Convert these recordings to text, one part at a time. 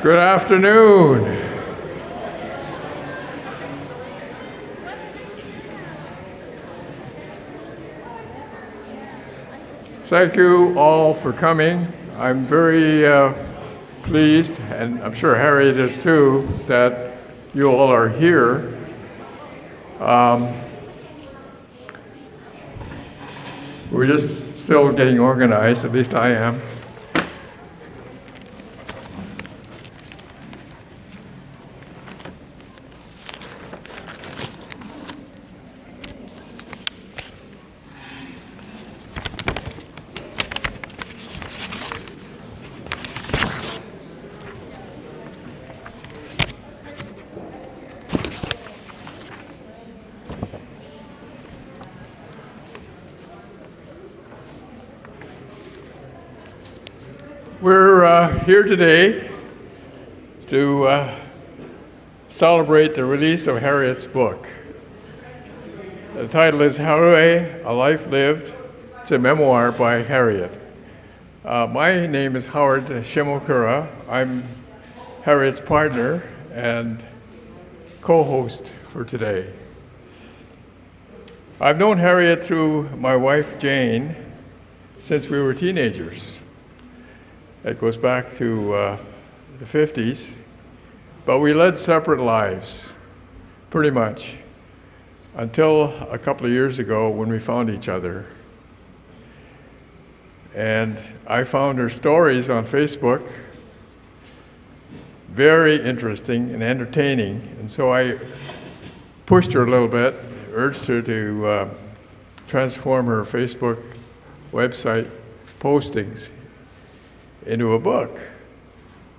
Good afternoon. Thank you all for coming. I'm very pleased, and I'm sure Harriet is too, that you all are here. We're just still getting organized, at least I am. We're here today to celebrate the release of Harriet's book. The title is Haruye A Life Lived. It's a memoir by Harriet. My name is Howard Shimokura. I'm Harriet's partner and co-host for today. I've known Harriet through my wife Jane since we were teenagers. It goes back to the 50s, but we led separate lives, pretty much, until a couple of years ago when we found each other. And I found her stories on Facebook very interesting and entertaining, and so I pushed her a little bit, urged her to transform her Facebook website postings into a book.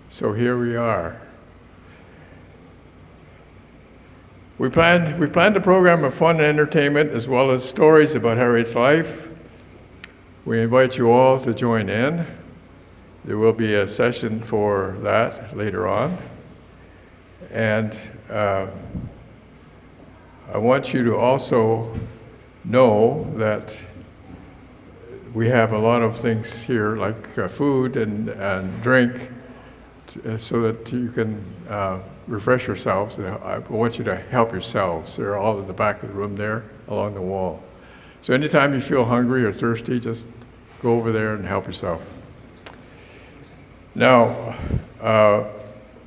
So here we are. We planned a program of fun and entertainment as well as stories about Harriet's life. We invite you all to join in. There will be a session for that later on. And I want you to also know that we have a lot of things here, like food and drink, so that you can refresh yourselves. And I want you to help yourselves. They're all in the back of the room there, along the wall. So anytime you feel hungry or thirsty, just go over there and help yourself. Now,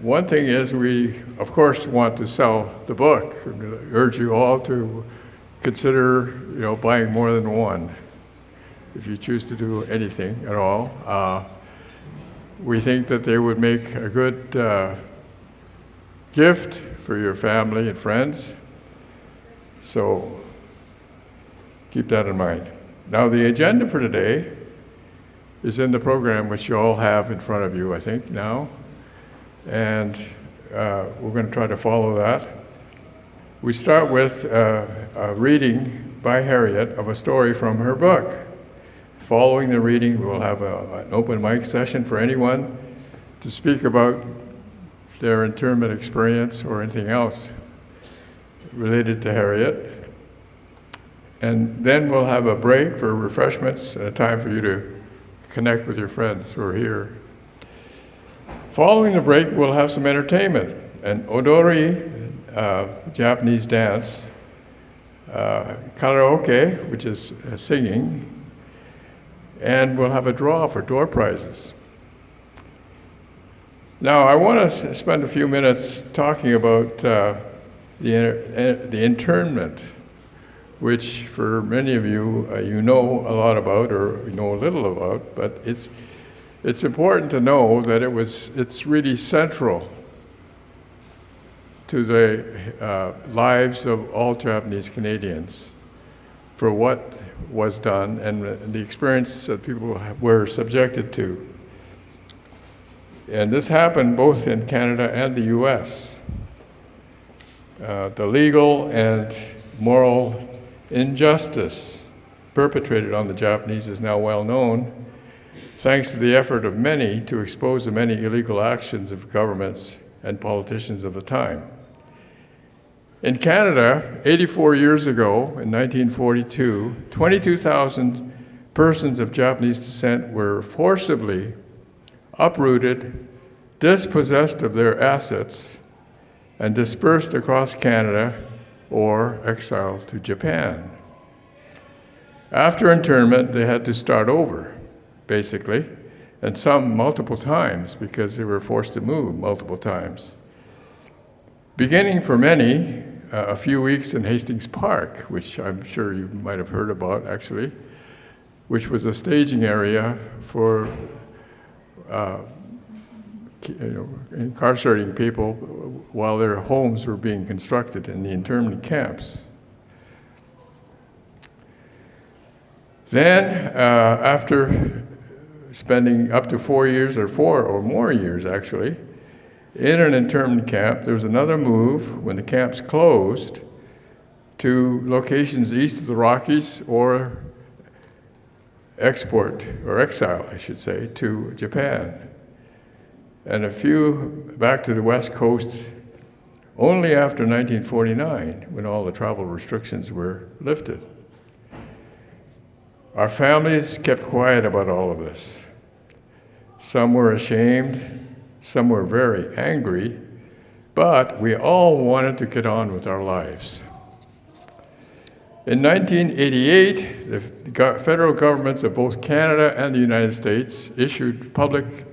one thing is we, of course, want to sell the book. I urge you all to consider, buying more than one. If you choose to do anything at all. We think that they would make a good gift for your family and friends. So keep that in mind. Now the agenda for today is in the program, which you all have in front of you, I think, now. And we're going to try to follow that. We start with a reading by Harriet of a story from her book. Following the reading, we will have an open mic session for anyone to speak about their internment experience or anything else related to Harriet. And then we'll have a break for refreshments and a time for you to connect with your friends who are here. Following the break, we'll have some entertainment, an odori, Japanese dance, karaoke, which is singing, and we'll have a draw for door prizes. Now, I want to spend a few minutes talking about the internment, which for many of you, you know a lot about or you know a little about, but it's important to know that it's really central to the lives of all Japanese Canadians for what was done and the experience that people were subjected to. And this happened both in Canada and the US. The legal and moral injustice perpetrated on the Japanese is now well known, thanks to the effort of many to expose the many illegal actions of governments and politicians of the time. In Canada, 84 years ago, in 1942, 22,000 persons of Japanese descent were forcibly uprooted, dispossessed of their assets, and dispersed across Canada or exiled to Japan. After internment, they had to start over, basically, and some multiple times because they were forced to move multiple times. Beginning for many, a few weeks in Hastings Park, which I'm sure you might have heard about actually, which was a staging area for incarcerating people while their homes were being constructed in the internment camps. Then, after spending up to 4 years, or 4 or more years actually, in an internment camp, there was another move when the camps closed to locations east of the Rockies or exile, I should say, to Japan. And a few back to the West Coast only after 1949, when all the travel restrictions were lifted. Our families kept quiet about all of this. Some were ashamed, some were very angry, but we all wanted to get on with our lives. In 1988, the federal governments of both Canada and the United States issued public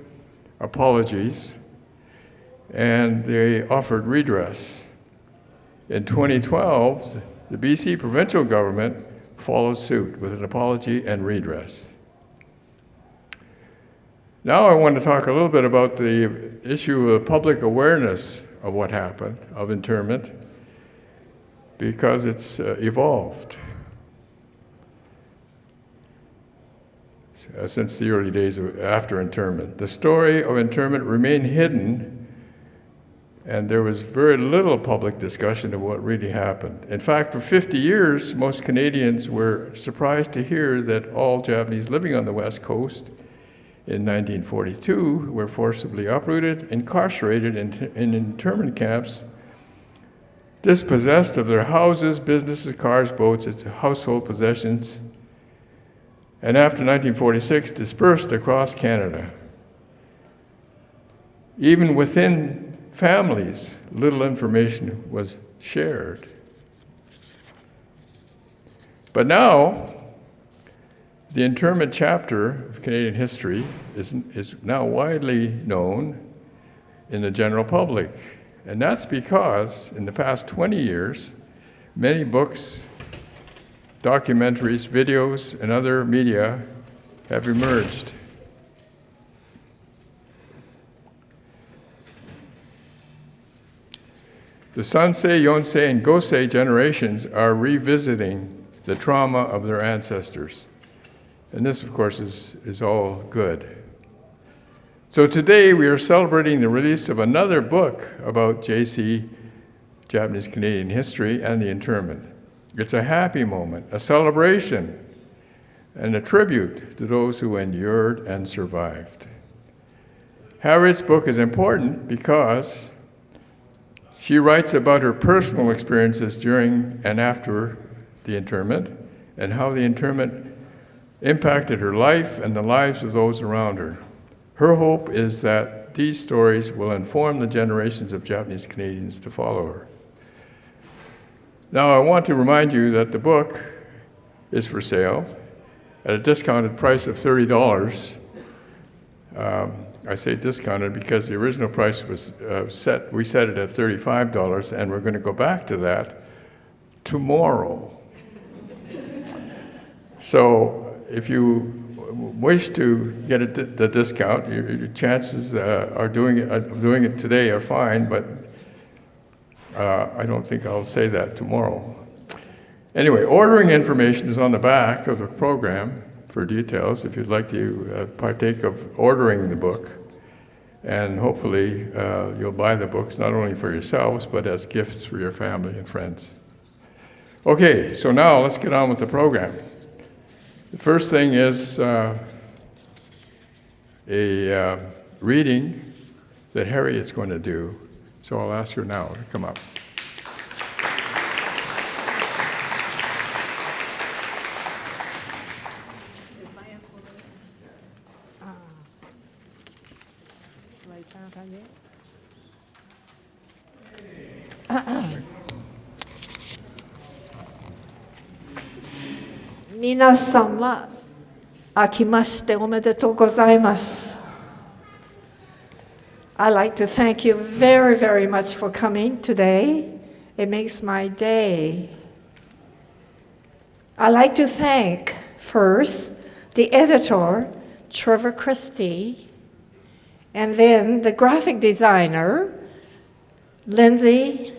apologies, and they offered redress. In 2012, the BC provincial government followed suit with an apology and redress. Now I want to talk a little bit about the issue of public awareness of what happened, of internment, because it's evolved since the early days after internment. The story of internment remained hidden, and there was very little public discussion of what really happened. In fact, for 50 years, most Canadians were surprised to hear that all Japanese living on the West Coast in 1942 were forcibly uprooted, incarcerated in internment camps, dispossessed of their houses, businesses, cars, boats, its household possessions, and after 1946, dispersed across Canada. Even within families, little information was shared. But now, the internment chapter of Canadian history is now widely known in the general public. And that's because in the past 20 years, many books, documentaries, videos, and other media have emerged. The Sansei, Yonsei, and Gosei generations are revisiting the trauma of their ancestors. And this, of course, is all good. So today we are celebrating the release of another book about JC, Japanese Canadian history, and the internment. It's a happy moment, a celebration, and a tribute to those who endured and survived. Harriet's book is important because she writes about her personal experiences during and after the internment and how the internment impacted her life and the lives of those around her. Her hope is that these stories will inform the generations of Japanese Canadians to follow her. Now, I want to remind you that the book is for sale at a discounted price of $30. I say discounted because the original price was we set it at $35, and we're going to go back to that tomorrow. So if you wish to get the discount, your chances of doing it today are fine, but I don't think I'll say that tomorrow. Anyway, ordering information is on the back of the program for details if you'd like to partake of ordering the book. And hopefully you'll buy the books not only for yourselves, but as gifts for your family and friends. Okay, so now let's get on with the program. The first thing is a reading that Harriet's going to do. So I'll ask her now to come up. 皆様、明けましておめでとうございます。I'd like to thank you very, very much for coming today. It makes my day. I'd like to thank first the editor, Trevor Christie, and then the graphic designer, Lindsay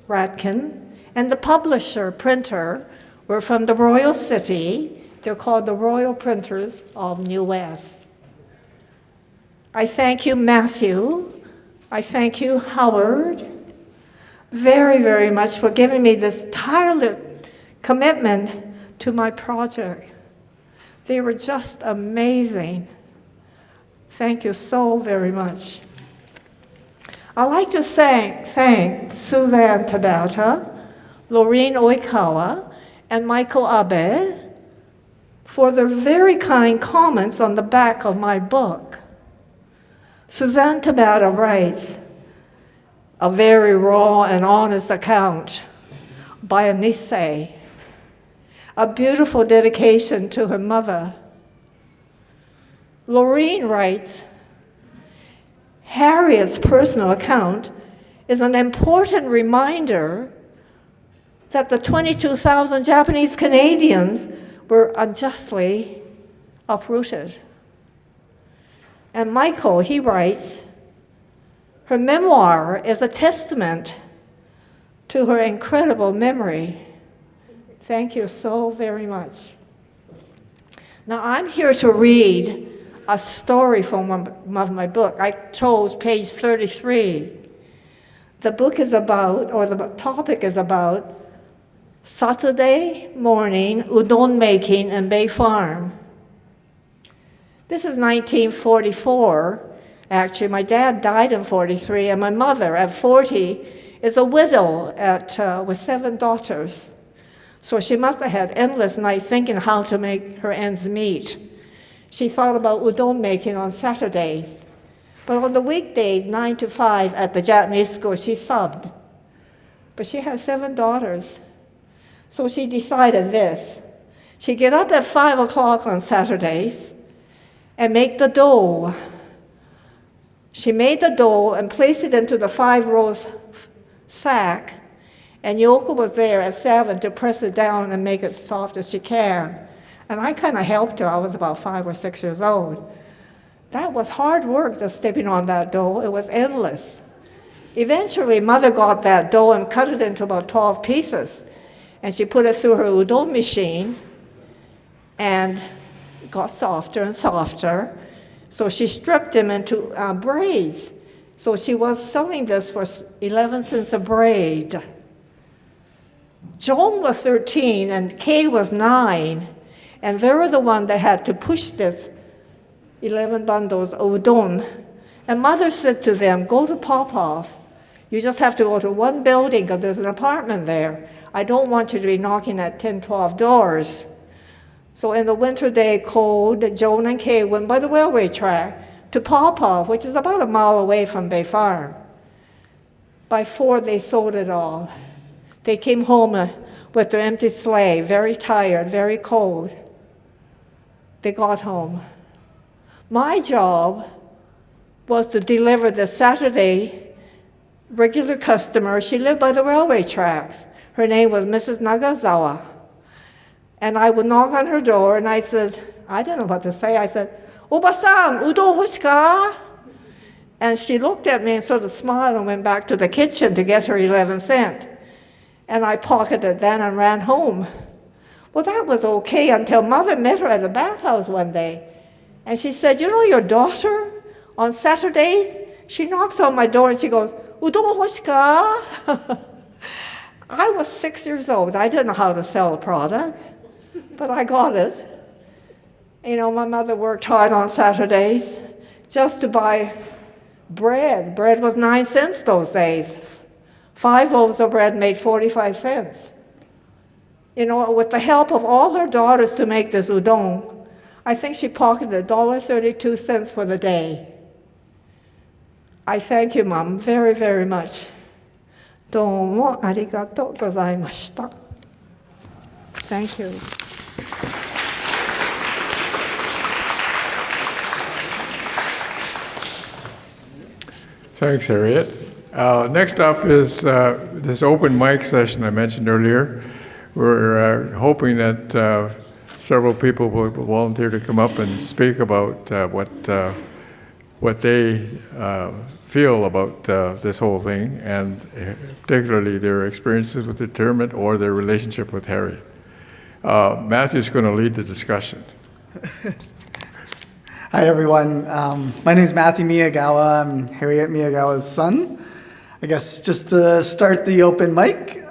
Ratkin, and the publisher, printer, were from the Royal City. They're called the Royal Printers of New West. I thank you, Matthew. I thank you, Howard, very, very much for giving me this tireless commitment to my project. They were just amazing. Thank you so very much. I'd like to thank Suzanne Tabata, Laureen Oikawa, and Michael Abe for their very kind comments on the back of my book. Suzanne Tabata writes, a very raw and honest account by a Nisei, a beautiful dedication to her mother. Laureen writes, Harriet's personal account is an important reminder that the 22,000 Japanese Canadians were unjustly uprooted. And Michael, he writes, her memoir is a testament to her incredible memory. Thank you so very much. Now I'm here to read a story from one of my book. I chose page 33. The book is about, or the topic is about, Saturday morning udon making in Bay Farm. This is 1944. Actually, my dad died in 43, and my mother, at 40, is a widow with 7 daughters. So she must have had endless nights thinking how to make her ends meet. She thought about udon making on Saturdays. But on the weekdays, 9 to 5 at the Japanese school, she subbed. But she had 7 daughters. So she decided this. She'd get up at 5 o'clock on Saturdays and make the dough. She made the dough and placed it into the 5-row sack, and Yoko was there at 7 to press it down and make it soft as she can. And I kind of helped her. I was about 5 or 6 years old. That was hard work, just stepping on that dough. It was endless. Eventually, Mother got that dough and cut it into about 12 pieces. And she put it through her udon machine, and it got softer and softer. So she stripped them into braids. So she was selling this for 11 cents a braid. Joan was 13 and Kay was 9. And they were the one that had to push this 11 bundles of udon. And Mother said to them, go to Popov. You just have to go to one building because there's an apartment there. I don't want you to be knocking at 10, 12 doors. So in the winter day cold, Joan and Kay went by the railway track to Popov, which is about a mile away from Bay Farm. By 4, they sold it all. They came home with their empty sleigh, very tired, very cold. They got home. My job was to deliver the Saturday regular customer. She lived by the railway tracks. Her name was Mrs. Nagazawa. And I would knock on her door, and I said, I didn't know what to say. I said, Oba-san, udon hoshi ka? And she looked at me and sort of smiled and went back to the kitchen to get her 11 cents. And I pocketed that and ran home. Well, that was okay until Mother met her at the bathhouse one day. And she said, you know your daughter, on Saturdays, she knocks on my door and she goes, udon hoshi ka? I was 6 years old. I didn't know how to sell a product, but I got it. You know, my mother worked hard on Saturdays just to buy bread. Bread was 9 cents those days. 5 loaves of bread made 45 cents. You know, with the help of all her daughters to make this udon, I think she pocketed $1.32 for the day. I thank you, Mom, very, very much. どうもありがとうございました。Thank you. Thanks, Harriet. Next up is this open mic session I mentioned earlier. We're hoping that several people will volunteer to come up and speak about what they feel about this whole thing, and particularly their experiences with internment or their relationship with Harriet. Matthew's going to lead the discussion. Hi, everyone. My name is Matthew Miyagawa. I'm Harriet Miyagawa's son. I guess just to start the open mic.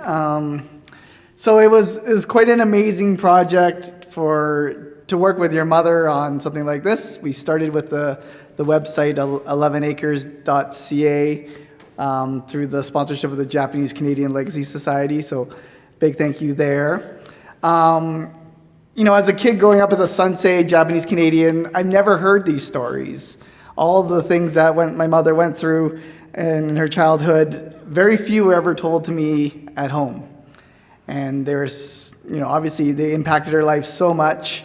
So it was quite an amazing project to work with your mother on something like this. We started with the website 11acres.ca through the sponsorship of the Japanese Canadian Legacy Society. So big thank you there. As a kid growing up as a Sansei Japanese Canadian, I never heard these stories. All the things that my mother went through in her childhood, very few were ever told to me at home. And there's, obviously they impacted her life so much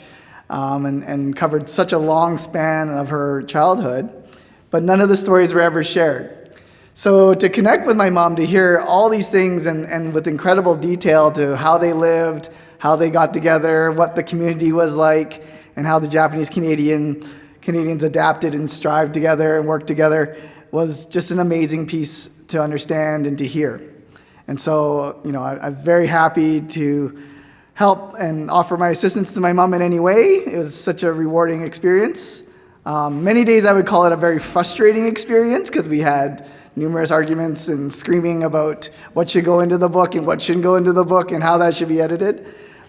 and covered such a long span of her childhood, but none of the stories were ever shared. So to connect with my mom, to hear all these things and with incredible detail to how they lived, how they got together, what the community was like, and how the Japanese Canadians adapted and strived together and worked together was just an amazing piece to understand and to hear. And so, I'm very happy to help and offer my assistance to my mom in any way. It was such a rewarding experience. Many days I would call it a very frustrating experience because we had numerous arguments and screaming about what should go into the book and what shouldn't go into the book and how that should be edited.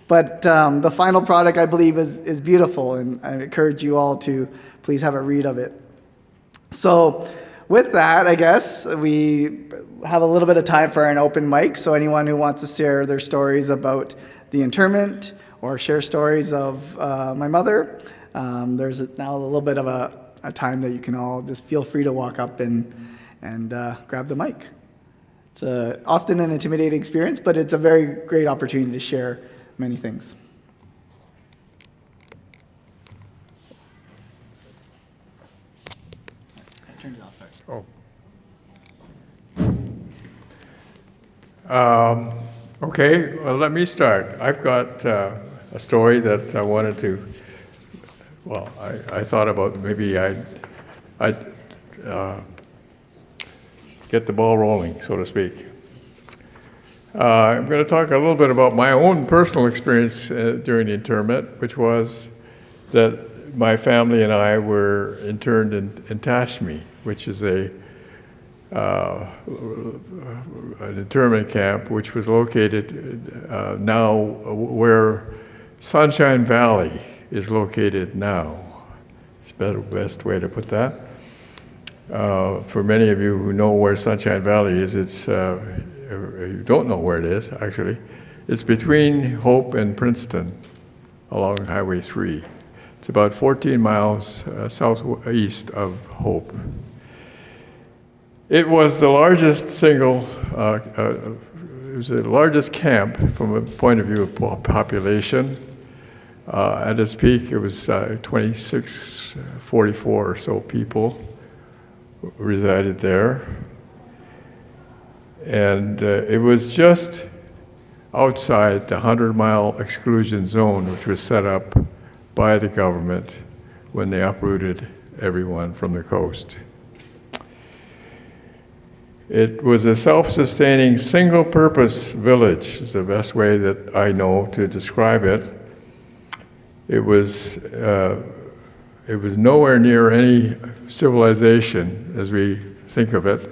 But the final product, I believe, is beautiful, and I encourage you all to please have a read of it. So with that, I guess, we have a little bit of time for an open mic, so anyone who wants to share their stories about the internment or share stories of my mother, there's now a little bit of a time that you can all just feel free to walk up and grab the mic. It's often an intimidating experience, but it's a very great opportunity to share many things. I turned it off, sorry. Okay, well, let me start. I've got a story that I wanted to, I thought about maybe I'd get the ball rolling, so to speak. I'm going to talk a little bit about my own personal experience during the internment, which was that my family and I were interned in Tashmi, which is an internment camp, which was located now where Sunshine Valley is located now. It's the best way to put that. For many of you who know where Sunshine Valley is, you don't know where it is, actually. It's between Hope and Princeton along Highway 3. It's about 14 miles southeast of Hope. It was the largest camp from a point of view of population. At its peak, it was 2644 or so people resided there. And it was just outside the 100-mile exclusion zone, which was set up by the government when they uprooted everyone from the coast. It was a self-sustaining, single-purpose village, is the best way that I know to describe it. It was nowhere near any civilization as we think of it.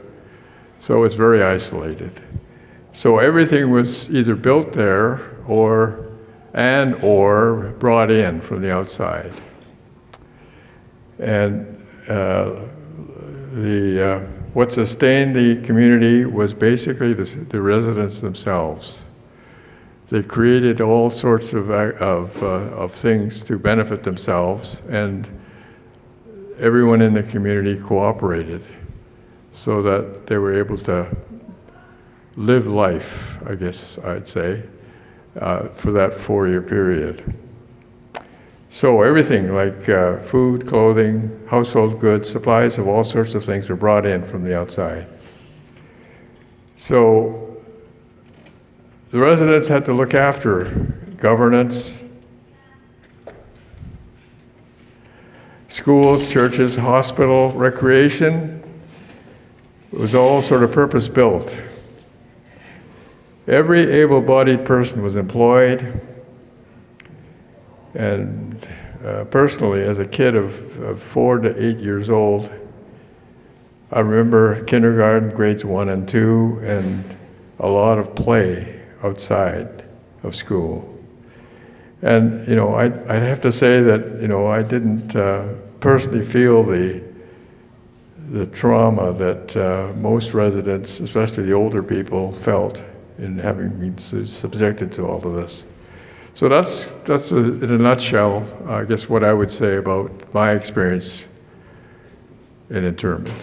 So it's very isolated. So everything was either built there or brought in from the outside. And what sustained the community was basically the residents themselves. They created all sorts of things to benefit themselves, and everyone in the community cooperated. so that they were able to live life, I guess I'd say, for that 4-year period. So everything like food, clothing, household goods, supplies of all sorts of things were brought in from the outside. So the residents had to look after governance, schools, churches, hospital, recreation. It was all sort of purpose-built. Every able-bodied person was employed, and personally, as a kid of 4 to 8 years old, I remember kindergarten, grades 1 and 2, and a lot of play outside of school. And, I'd have to say that, I didn't personally feel the trauma that most residents, especially the older people, felt in having been subjected to all of this. So that's in a nutshell, I guess, what I would say about my experience in internment.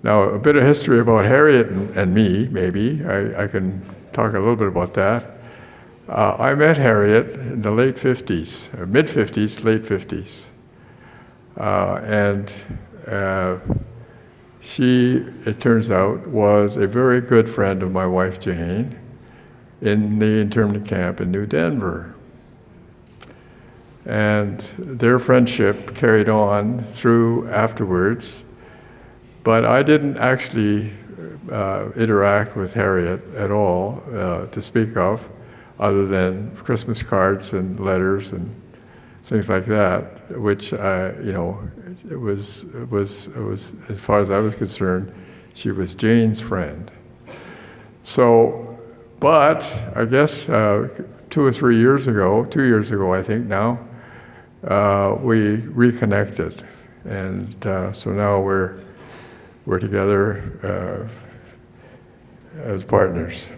Now, a bit of history about Harriet and me, maybe. I can talk a little bit about that. I met Harriet in the late 50s, or mid-50s, late 50s. And she, it turns out, was a very good friend of my wife, Jane, in the internment camp in New Denver. And their friendship carried on through afterwards, but I didn't actually interact with Harriet at all to speak of, other than Christmas cards and letters and things like that, which it was as far as I was concerned, she was Jane's friend. So, but I guess 2 or 3 years ago, 2 years ago I think now, we reconnected, and so now we're together as partners.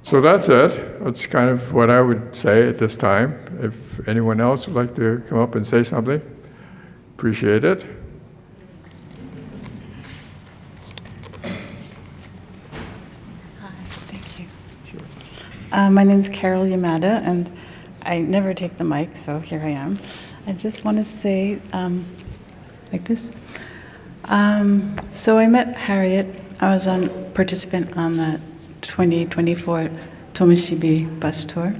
So that's it. That's kind of what I would say at this time. If anyone else would like to come up and say something, appreciate it. Hi, thank you. Sure. My name is Carol Yamada, and I never take the mic, so here I am. I just want to say, like this. So I met Harriet. I was a participant on the 2024 Tomishibi bus tour,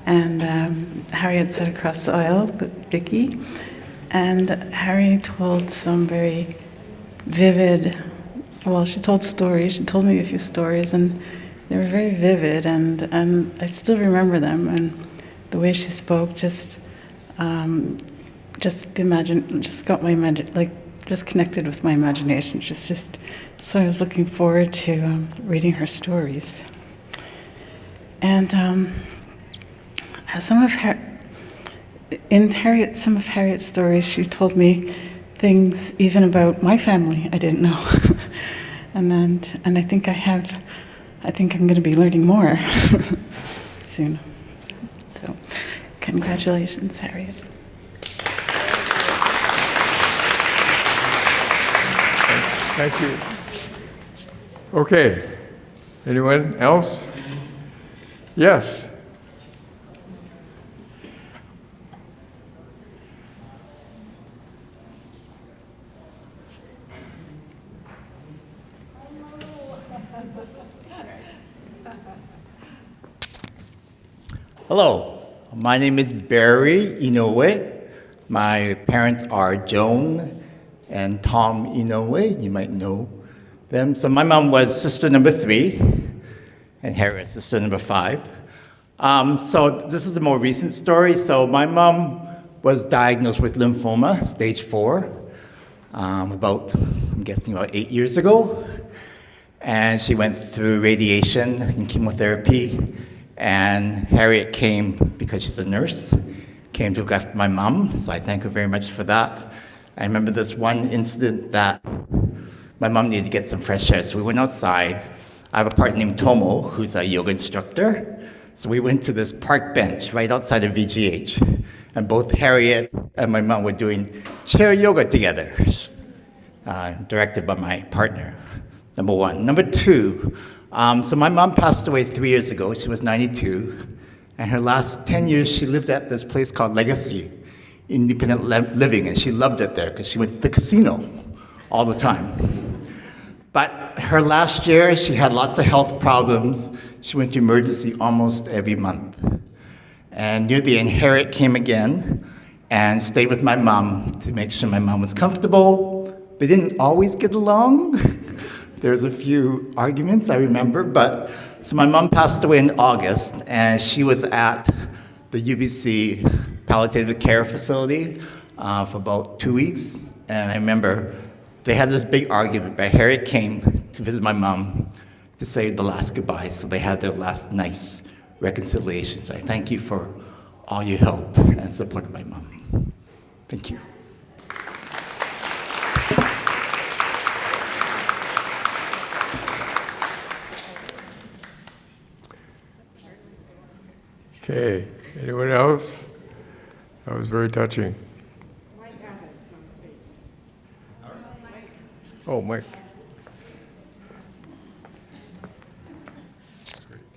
and Harriet sat across the aisle with Vicky, and Harry told some very vivid, she told stories. She told me a few stories, and they were very vivid, and I still remember them, and the way she spoke just connected with my imagination. So I was looking forward to reading her stories. And some of Harriet's stories, she told me things even about my family I didn't know. and I think I'm going to be learning more soon. So, congratulations, Harriet. Thank you. Okay. Anyone else? Yes. Hello, my name is Barry Inoue. My parents are Joan and Tom Inoue. You might know them. So my mom was sister number 3, and Harriet sister number 5. So this is a more recent story. So my mom was diagnosed with lymphoma, stage 4, I'm guessing about 8 years ago. And she went through radiation and chemotherapy. And Harriet came, because she's a nurse, came to look after my mom, so I thank her very much for that. I remember this one incident that my mom needed to get some fresh air, so we went outside. I have a partner named Tomo, who's a yoga instructor, so we went to this park bench right outside of VGH, and both Harriet and my mom were doing chair yoga together. directed by my partner, number one. Number two, so my mom passed away 3 years ago. She was 92. And her last 10 years, she lived at this place called Legacy, independent living, and she loved it there because she went to the casino all the time. But her last year, she had lots of health problems. She went to emergency almost every month. And near the end, Harriet came again and stayed with my mom to make sure my mom was comfortable. They didn't always get along. There's a few arguments, I remember. But so my mom passed away in August, and she was at the UBC palliative care facility for about 2 weeks. And I remember they had this big argument, but Harriet came to visit my mom to say the last goodbyes. So they had their last nice reconciliation. So I thank you for all your help and support of my mom. Thank you. Okay, anyone else? That was very touching. Oh, Mike.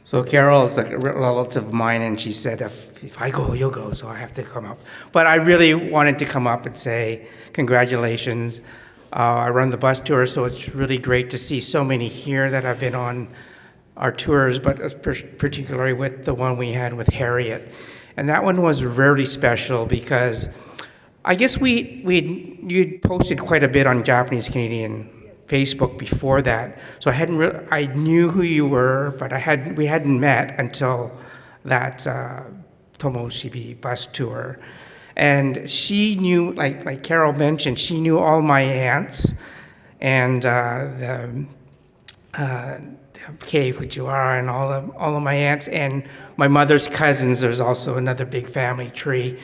So Carol is a relative of mine, and she said, if I go, you'll go, so I have to come up. But I really wanted to come up and say congratulations. I run the bus tour, so it's really great to see so many here that have been on our tours, but particularly with the one we had with Harriet. And that one was really special because I guess you'd posted quite a bit on Japanese Canadian Facebook before that, so I knew who you were, but we hadn't met until that Tomoshibi bus tour. And she knew, like Carol mentioned, she knew all my aunts and the cave Fujiwara and all of my aunts and my mother's cousins. There's also another big family tree,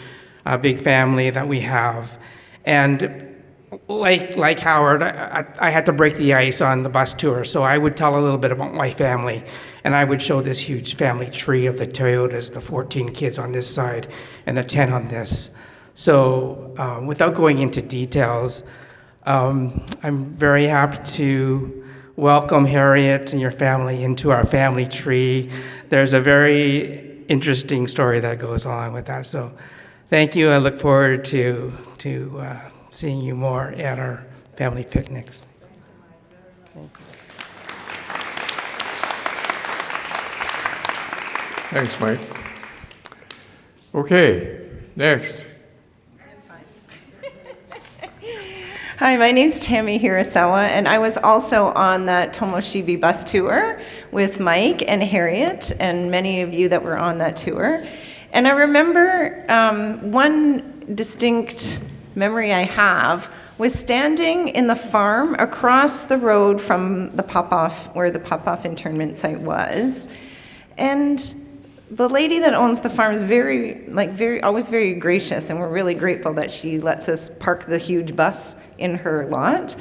a big family that we have. And like Howard, I had to break the ice on the bus tour, so I would tell a little bit about my family, and I would show this huge family tree of the Toyotas, the 14 kids on this side and the 10 on this. So without going into details, I'm very happy to welcome Harriet and your family into our family tree. There's a very interesting story that goes along with that. So thank you. I look forward to seeing you more at our family picnics. Thanks, Mike. Okay, next. Hi, my name's Tammy Hirasawa, and I was also on that Tomoshibi bus tour with Mike and Harriet and many of you that were on that tour. And I remember one distinct memory I have was standing in the farm across the road from the Popoff, where the Popoff internment site was. And the lady that owns the farm is always very gracious, and we're really grateful that she lets us park the huge bus in her lot,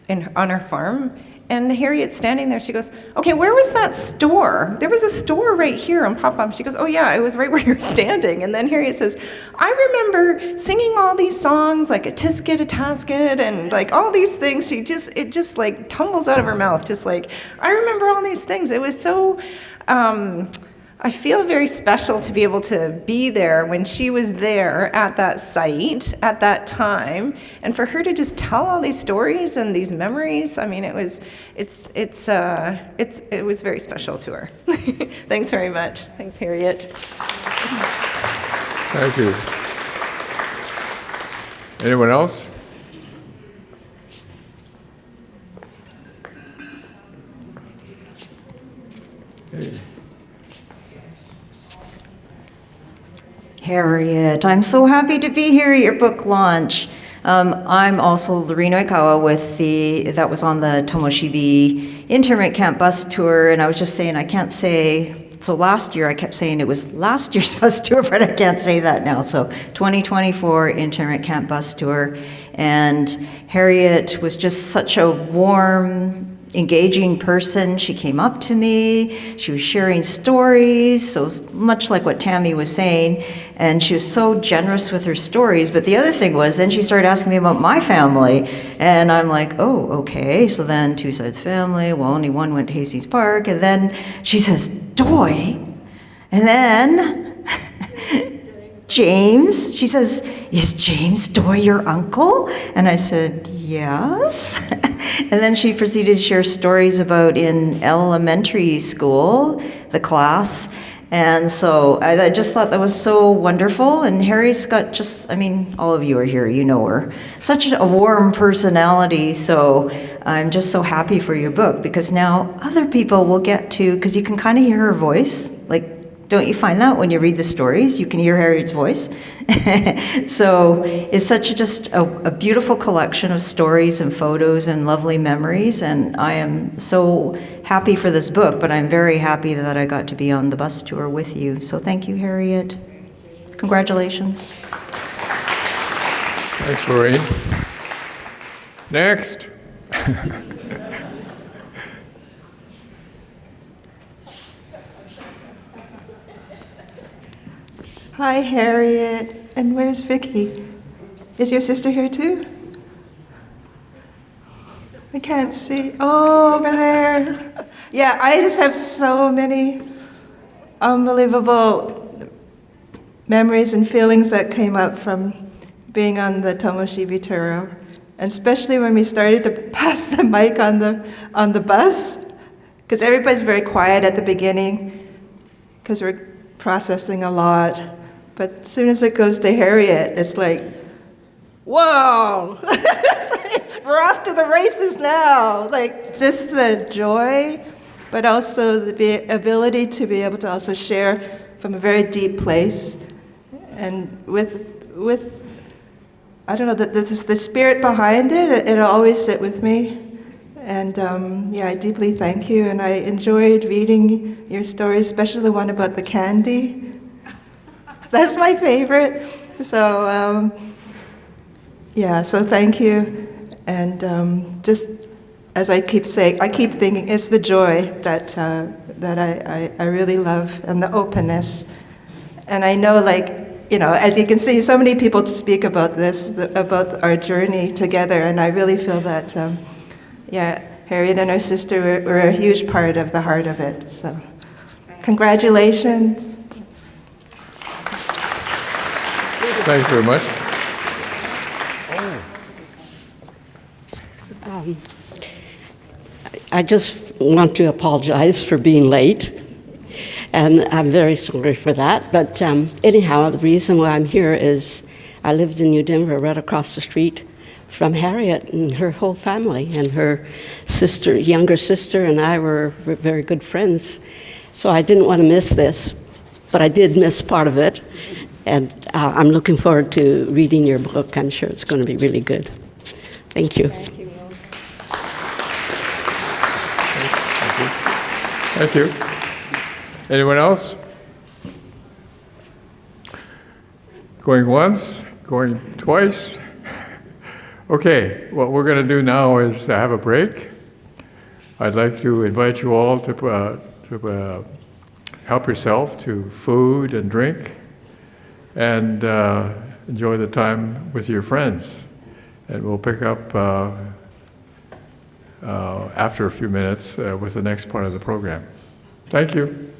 on her farm. And Harriet's standing there, she goes, okay, where was that store? There was a store right here on Popoff. She goes, oh yeah, it was right where you're standing. And then Harriet says, I remember singing all these songs, like a tisket, a tasket, and like all these things. It just like tumbles out of her mouth, just like, I remember all these things. It was so, I feel very special to be able to be there when she was there at that site at that time, and for her to just tell all these stories and these memories. I mean, it was very special to her. Thanks very much. Thanks, Harriet. Thank you. Anyone else? Hey. Harriet, I'm so happy to be here at your book launch. I'm also Lorena Ikawa that was on the Tomoshibi internment camp bus tour, and I was just saying, I can't say, so last year I kept saying it was last year's bus tour, but I can't say that now. So 2024 internment camp bus tour, and Harriet was just such a warm engaging person. She came up to me, she was sharing stories, so much like what Tammy was saying, and she was so generous with her stories. But the other thing was, then she started asking me about my family, and I'm like, oh, okay, so then two sides family, well, only one went to Hastings Park, and then she says, Doy, and then James, she says, is James Doy your uncle? And I said, yes. And then she proceeded to share stories about in elementary school, the class. And so I just thought that was so wonderful. And Harry's got just, I mean, all of you are here, you know her. Such a warm personality. So I'm just so happy for your book, because now other people will get to, because you can kind of hear her voice. Like, don't you find that when you read the stories? You can hear Harriet's voice. So it's just a beautiful collection of stories and photos and lovely memories. And I am so happy for this book, but I'm very happy that I got to be on the bus tour with you. So thank you, Harriet. Congratulations. Thanks, Lorraine. Next. Hi, Harriet. And where's Vicky? Is your sister here too? I can't see. Oh, over there. Yeah, I just have so many unbelievable memories and feelings that came up from being on the Tomoshibi tour, and especially when we started to pass the mic on the bus, because everybody's very quiet at the beginning, because we're processing a lot. But as soon as it goes to Harriet, it's like, whoa! It's like, we're off to the races now. Like, just the joy, but also the ability to be able to also share from a very deep place, and with I don't know, the spirit behind it. It'll always sit with me. And yeah, I deeply thank you. And I enjoyed reading your stories, especially the one about the candy. That's my favorite. So, yeah, so thank you. And just as I keep saying, I keep thinking it's the joy that I really love, and the openness. And I know, like, you know, as you can see, so many people speak about this, about our journey together, and I really feel that, yeah, Harriet and her sister were a huge part of the heart of it. So, congratulations. Thanks very much. I just want to apologize for being late, and I'm very sorry for that. But anyhow, the reason why I'm here is I lived in New Denver, right across the street from Harriet and her whole family, and her sister, younger sister, and I were very good friends. So I didn't want to miss this, but I did miss part of it. And I'm looking forward to reading your book. I'm sure it's going to be really good. Thank you. Thank you. Thank you. Anyone else? Going once? Going twice? Okay, what we're going to do now is have a break. I'd like to invite you all to help yourself to food and drink, and enjoy the time with your friends. And we'll pick up after a few minutes with the next part of the program. Thank you.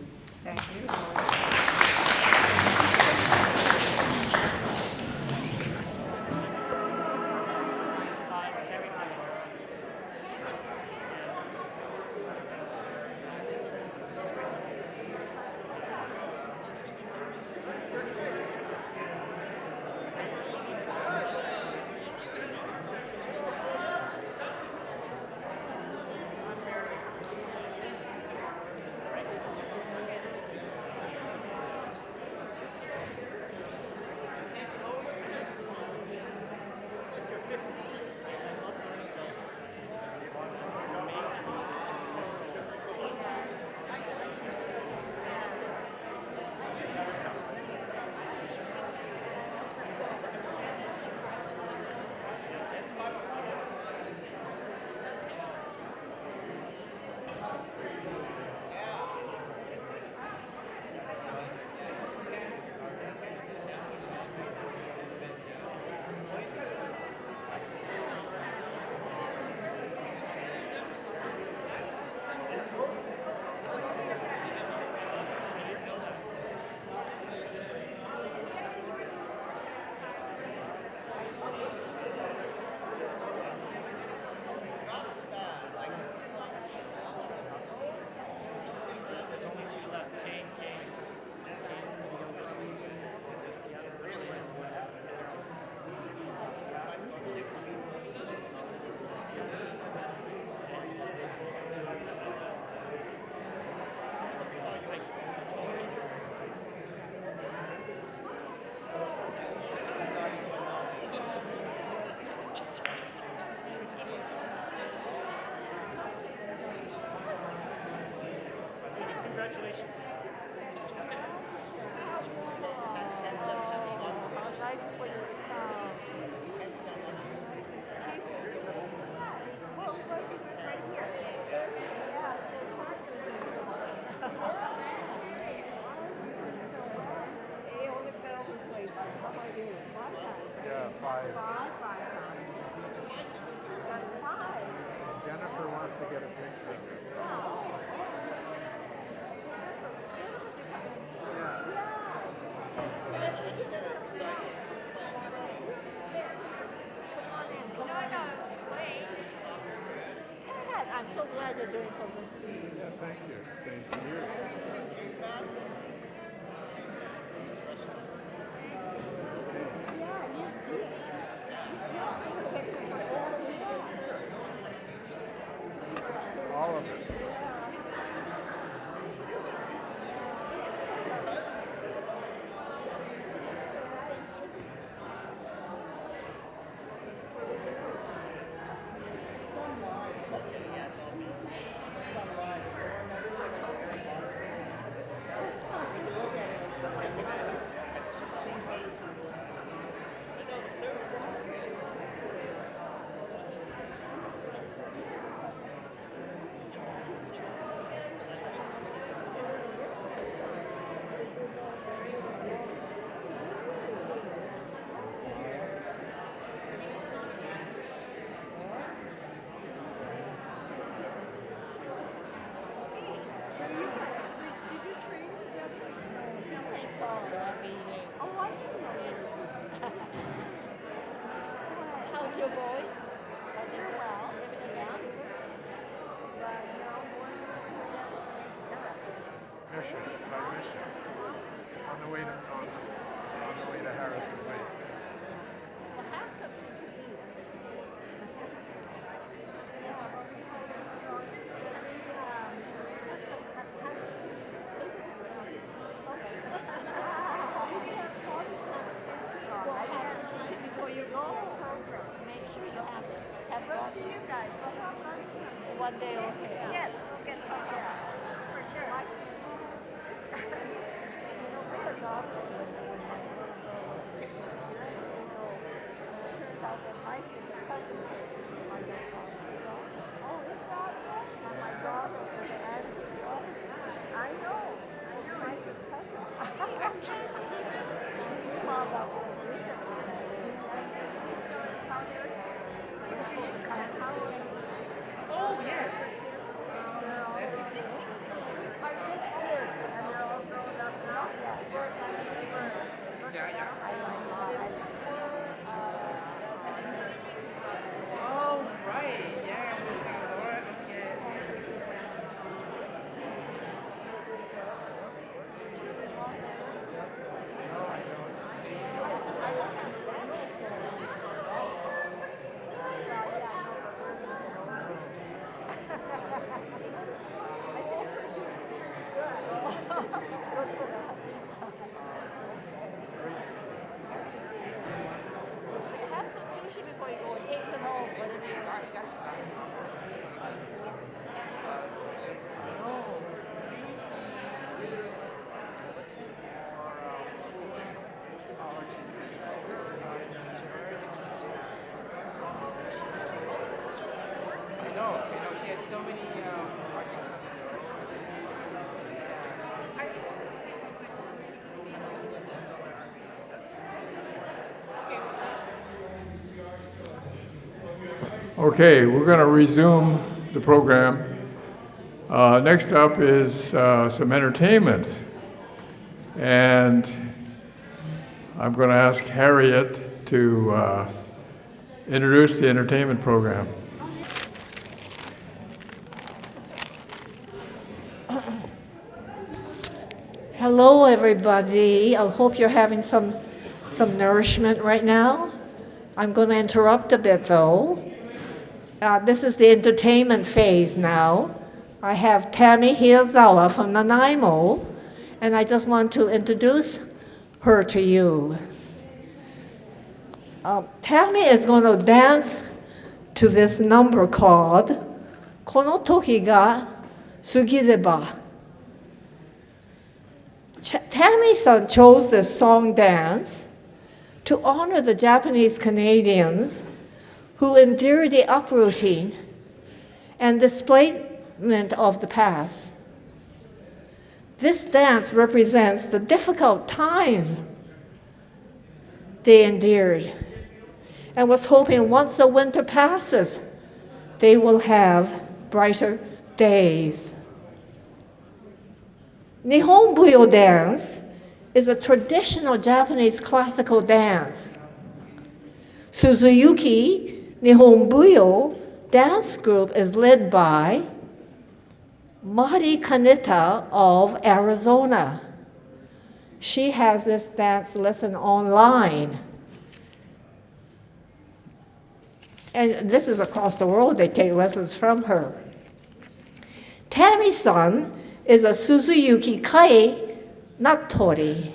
glad you're doing so good. Yeah, thank you. Thank you. All of it. How's your voice? Doing well. Everything well? Mission, by mission. On the way to Harrison Lake. Before you go, make sure you have it. Have lunch. You guys, we'll have lunch one day, okay? Yes, we'll get to for sure. Have some sushi before you go and take some home. Whatever you want. I know, she had so many projects on the go. Okay, we're going to resume the program. Next up is some entertainment. And I'm going to ask Harriet to introduce the entertainment program. Hello, everybody. I hope you're having some nourishment right now. I'm going to interrupt a bit, though. This is the entertainment phase now. I have Tammy Hiyazawa from Nanaimo, and I just want to introduce her to you. Tammy is going to dance to this number called Kono Toki ga Sugireba. Tammy-san chose this song dance to honor the Japanese Canadians who endured the uprooting and displacement of the past. This dance represents the difficult times they endured and was hoping once the winter passes, they will have brighter days. Nihonbuyo dance is a traditional Japanese classical dance. Suzuyuki Nihonbuyo dance group is led by Mari Kanita of Arizona. She has this dance lesson online. And this is across the world, they take lessons from her. Tammy-san is a Suzuyuki Kai, not Tori.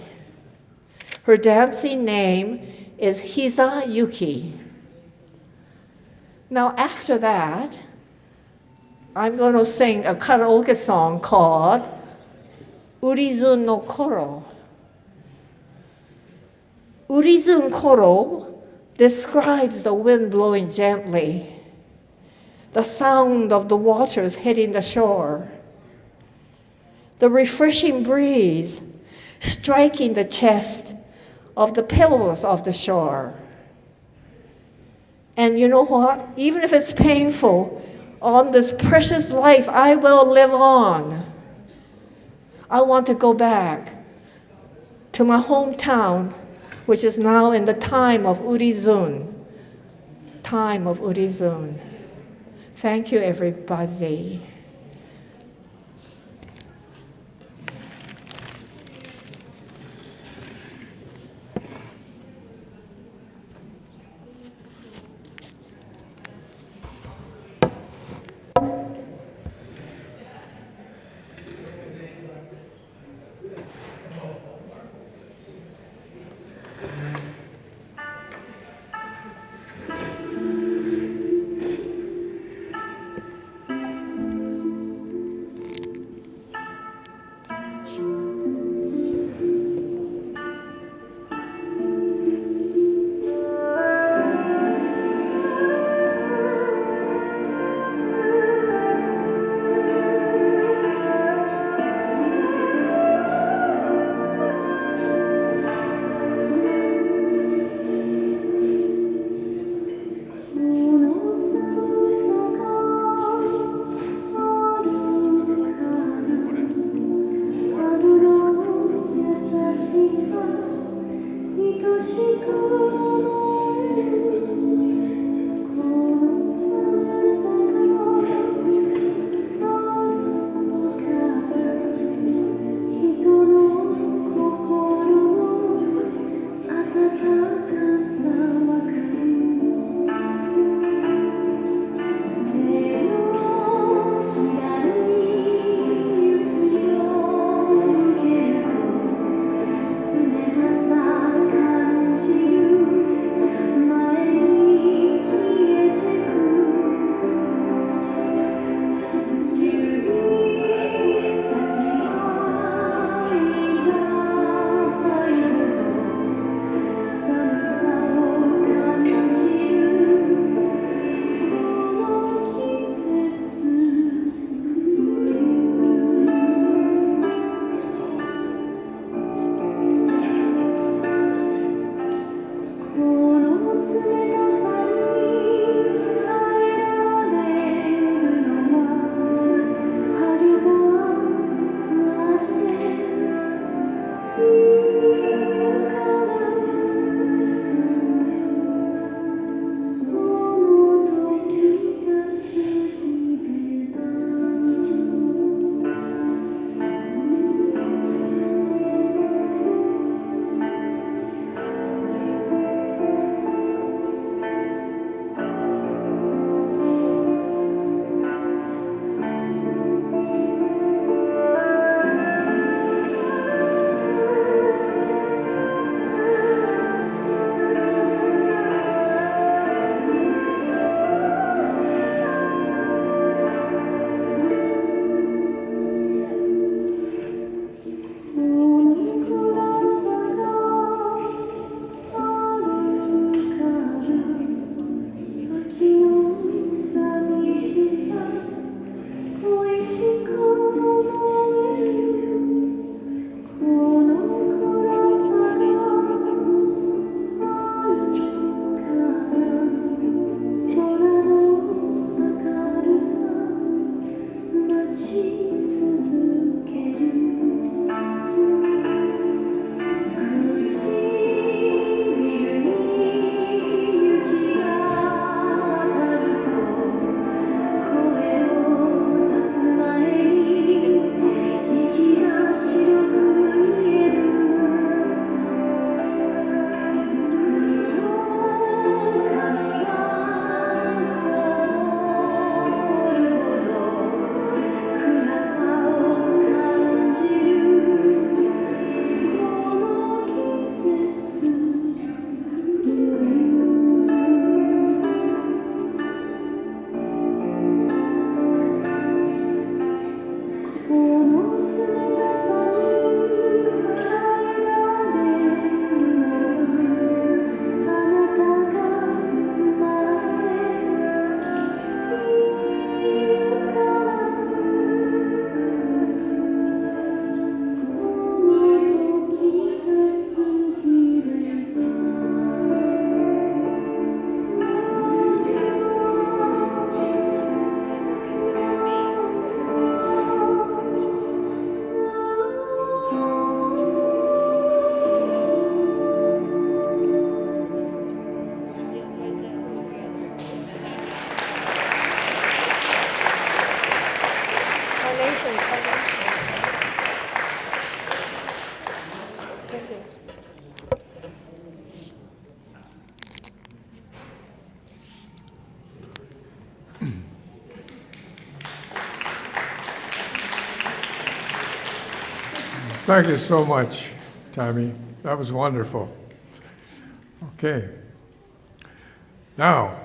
Her dancing name is Hiza Yuki. Now after that, I'm going to sing a karaoke song called Urizun no Koro. Urizun Koro describes the wind blowing gently, the sound of the waters hitting the shore, the refreshing breeze striking the chest of the pebbles of the shore. And you know what? Even if it's painful, on this precious life, I will live on. I want to go back to my hometown, which is now in the time of Urizun. Time of Urizun. Thank you, everybody. Thank you so much, Tammy. That was wonderful. Okay. Now,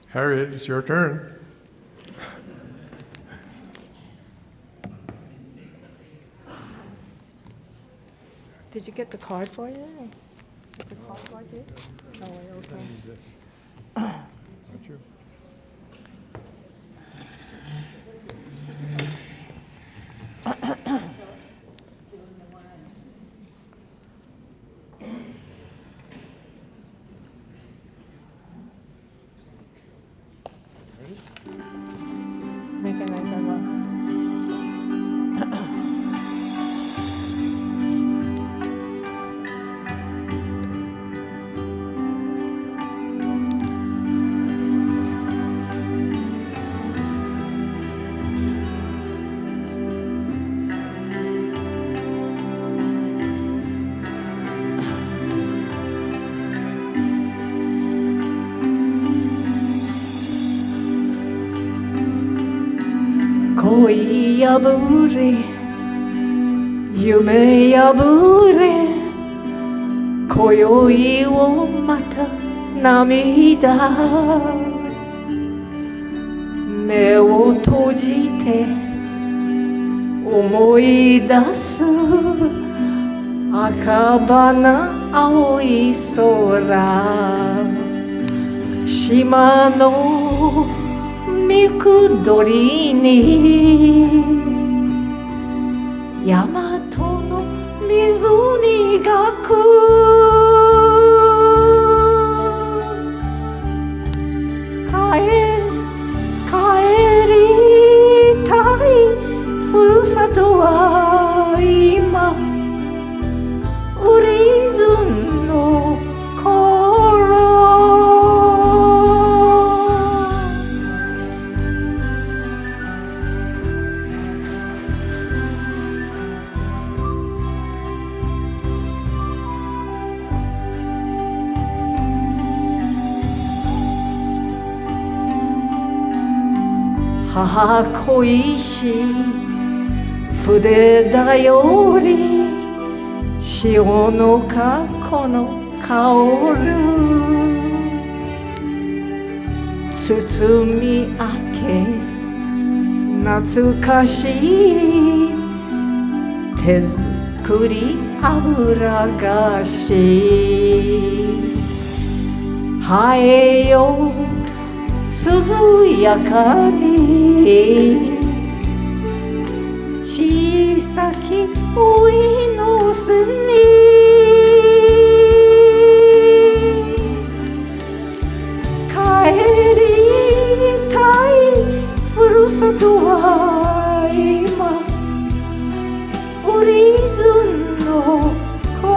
Harriet, it's your turn. Did you get the card for you? Is the card for you? No, okay. Use this. Don't you? Make a nice one.恋破れ夢破れ今宵をまた涙目を閉じて思い出す赤花青い空島の三くどりに大和の水にがく帰りたいふるさとは今ウリズンの頃母恋し筆だより潮の過去の香る包み明け懐かしい手作り油菓子生えよ涼やかに小さきおいの巣に帰りたいふるさとは今ウリズンの頃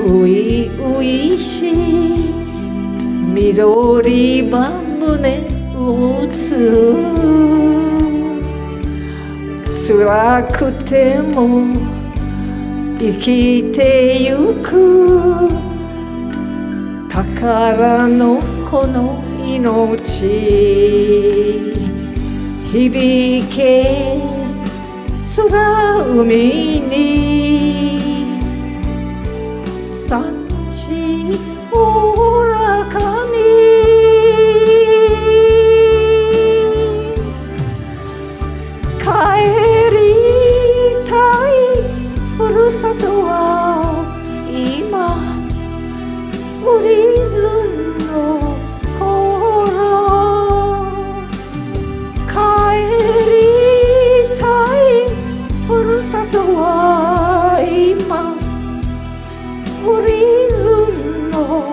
ういういしい緑ば胸打つ辛くても生きてゆく宝のこの命響け空海に産地おおらかに帰りたいふるさとは今ウリズンの頃帰りたいふるさとは今ウリズンの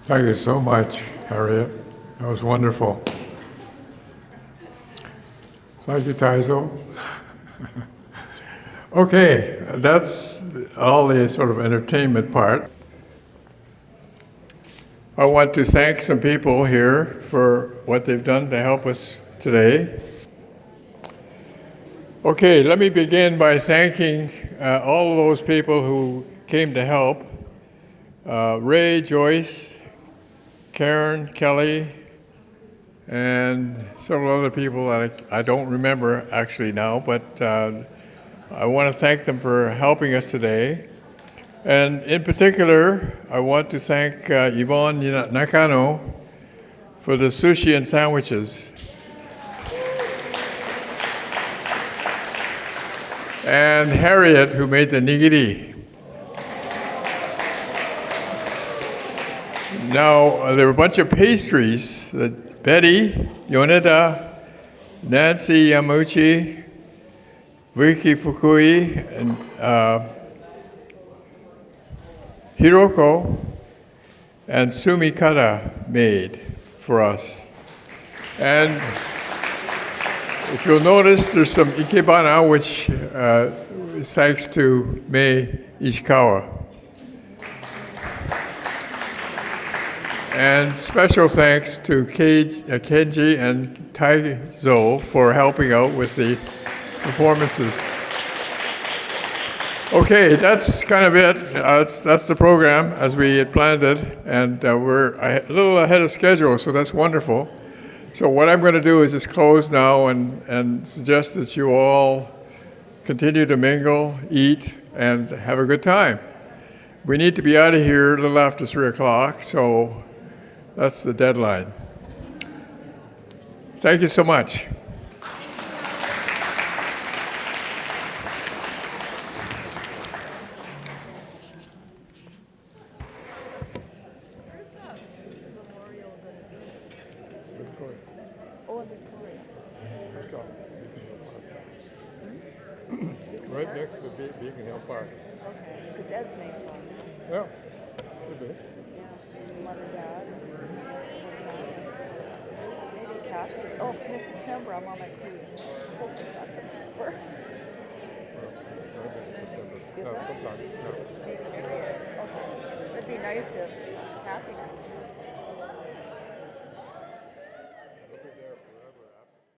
Thank you so much, Harriet. That was wonderful. Thank you, Taizo. Okay, that's all the sort of entertainment part. I want to thank some people here for what they've done to help us today. Okay, let me begin by thanking all of those people who came to help. Ray, Joyce, Karen, Kelly, and several other people that I don't remember actually now, but I want to thank them for helping us today. And in particular, I want to thank Yvonne Nakano for the sushi and sandwiches. And Harriet, who made the nigiri. Now, there were a bunch of pastries that Betty, Yoneda, Nancy Yamuchi, Vicky Fukui, and Hiroko, and Sumi Kata made for us. And if you'll notice, there's some ikebana, which is thanks to Mei Ishikawa. And special thanks to Kenji and Taizo for helping out with the performances. Okay, that's kind of it. That's the program as we had planned it, and we're a little ahead of schedule, so that's wonderful. So what I'm going to do is just close now and suggest that you all continue to mingle, eat, and have a good time. We need to be out of here a little after 3 o'clock, so that's the deadline. Thank you so much. Right next to Beacon Hill Park. Okay, because Ed's name's on it. Yeah, should be. Yeah, mother, dad. Maybe Kathy. Oh, Miss September, I'm on my cruise. Hope it's not September. No, sometime, no. Okay. It'd be nice if Kathy could.